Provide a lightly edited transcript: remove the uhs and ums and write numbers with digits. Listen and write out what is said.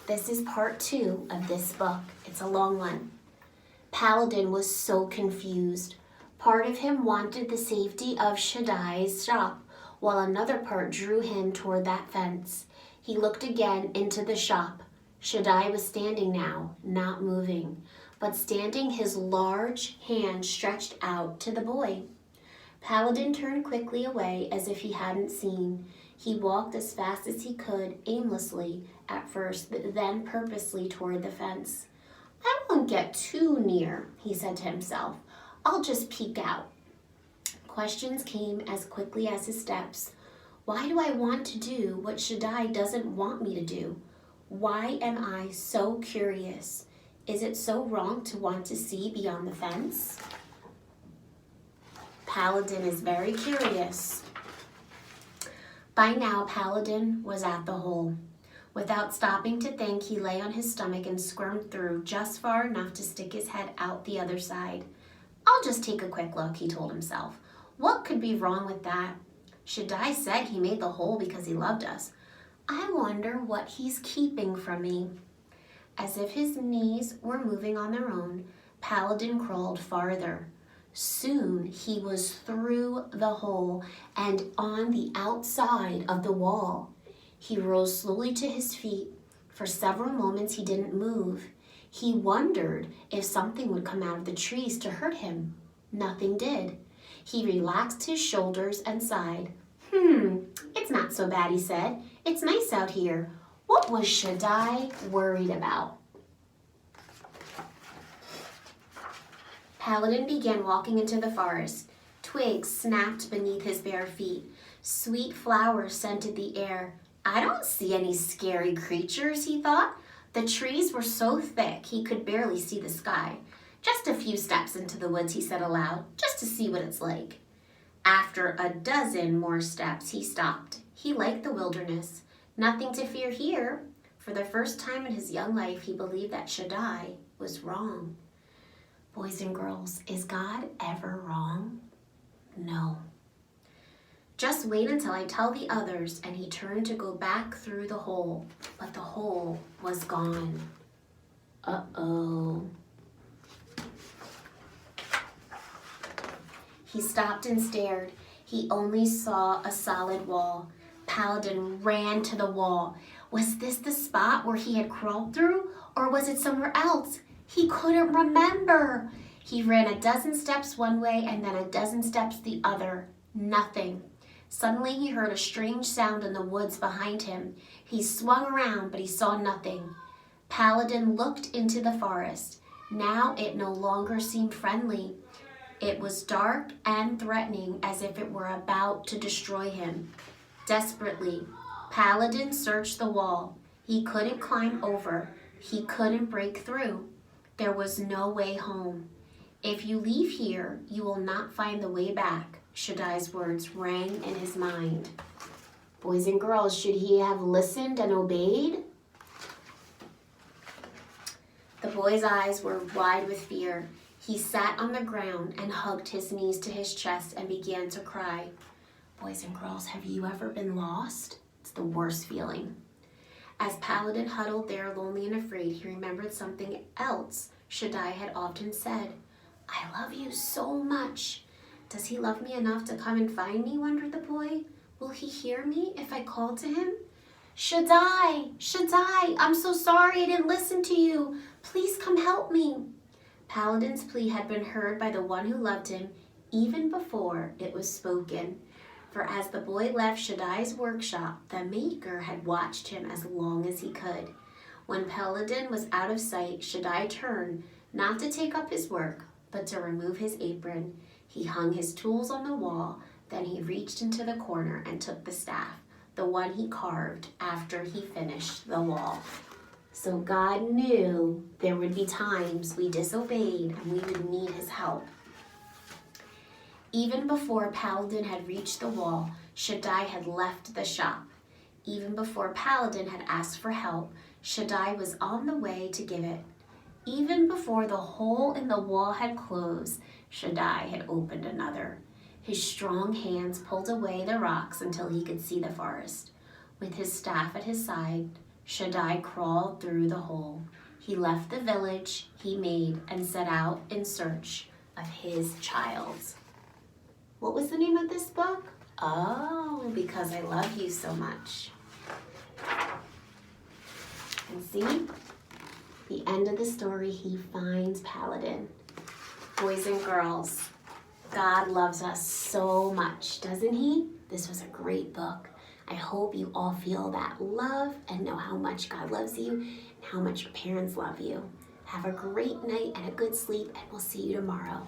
This is part 2 of this book. It's a long one. Paladin was so confused. Part of him wanted the safety of Shaddai's shop, while another part drew him toward that fence. He looked again into the shop. Shaddai was standing now, not moving, but standing, his large hand stretched out to the boy. Paladin turned quickly away as if he hadn't seen. He walked as fast as he could, aimlessly at first, but then purposely toward the fence. I won't get too near, he said to himself. I'll just peek out. Questions came as quickly as his steps. Why do I want to do what Shaddai doesn't want me to do? Why am I so curious? Is it so wrong to want to see beyond the fence? Paladin is very curious. By now, Paladin was at the hole. Without stopping to think, he lay on his stomach and squirmed through just far enough to stick his head out the other side. I'll just take a quick look, he told himself. What could be wrong with that? Shaddai said he made the hole because he loved us. I wonder what he's keeping from me. As if his knees were moving on their own, Paladin crawled farther. Soon he was through the hole and on the outside of the wall. He rose slowly to his feet. For several moments he didn't move. He wondered if something would come out of the trees to hurt him. Nothing did. He relaxed his shoulders and sighed. It's not so bad, he said. It's nice out here. What was Shaddai worried about? Paladin began walking into the forest. Twigs snapped beneath his bare feet. Sweet flowers scented the air. I don't see any scary creatures, he thought. The trees were so thick he could barely see the sky. Just a few steps into the woods, he said aloud, just to see what it's like. After a dozen more steps, he stopped. He liked the wilderness. Nothing to fear here. For the first time in his young life, he believed that Shaddai was wrong. Boys and girls, is God ever wrong? No. Just wait until I tell the others, and he turned to go back through the hole, but the hole was gone. Uh-oh. He stopped and stared. He only saw a solid wall. Paladin ran to the wall. Was this the spot where he had crawled through, or was it somewhere else? He couldn't remember. He ran a dozen steps one way and then a dozen steps the other. Nothing. Suddenly he heard a strange sound in the woods behind him. He swung around, but he saw nothing. Paladin looked into the forest. Now it no longer seemed friendly. It was dark and threatening, as if it were about to destroy him. Desperately, Paladin searched the wall. He couldn't climb over. He couldn't break through. There was no way home. If you leave here, you will not find the way back. Shaddai's words rang in his mind. Boys and girls, should he have listened and obeyed? The boy's eyes were wide with fear. He sat on the ground and hugged his knees to his chest and began to cry. Boys and girls, have you ever been lost? It's the worst feeling. As Paladin huddled there lonely and afraid, he remembered something else Shaddai had often said. I love you so much. Does he love me enough to come and find me, wondered the boy. Will he hear me if I call to him? Shaddai, Shaddai, I'm so sorry I didn't listen to you. Please come help me. Paladin's plea had been heard by the one who loved him even before it was spoken. For as the boy left Shaddai's workshop, the maker had watched him as long as he could. When Paladin was out of sight, Shaddai turned, not to take up his work, but to remove his apron. He hung his tools on the wall, then he reached into the corner and took the staff, the one he carved after he finished the wall. So God knew there would be times we disobeyed and we would need his help. Even before Paladin had reached the wall, Shaddai had left the shop. Even before Paladin had asked for help, Shaddai was on the way to give it. Even before the hole in the wall had closed, Shaddai had opened another. His strong hands pulled away the rocks until he could see the forest. With his staff at his side, Shaddai crawled through the hole. He left the village he made and set out in search of his child. What was the name of this book? Oh, Because I Love You So Much. And see, the end of the story, he finds Paladin. Boys and girls, God loves us so much, doesn't he? This was a great book. I hope you all feel that love and know how much God loves you and how much your parents love you. Have a great night and a good sleep, and we'll see you tomorrow.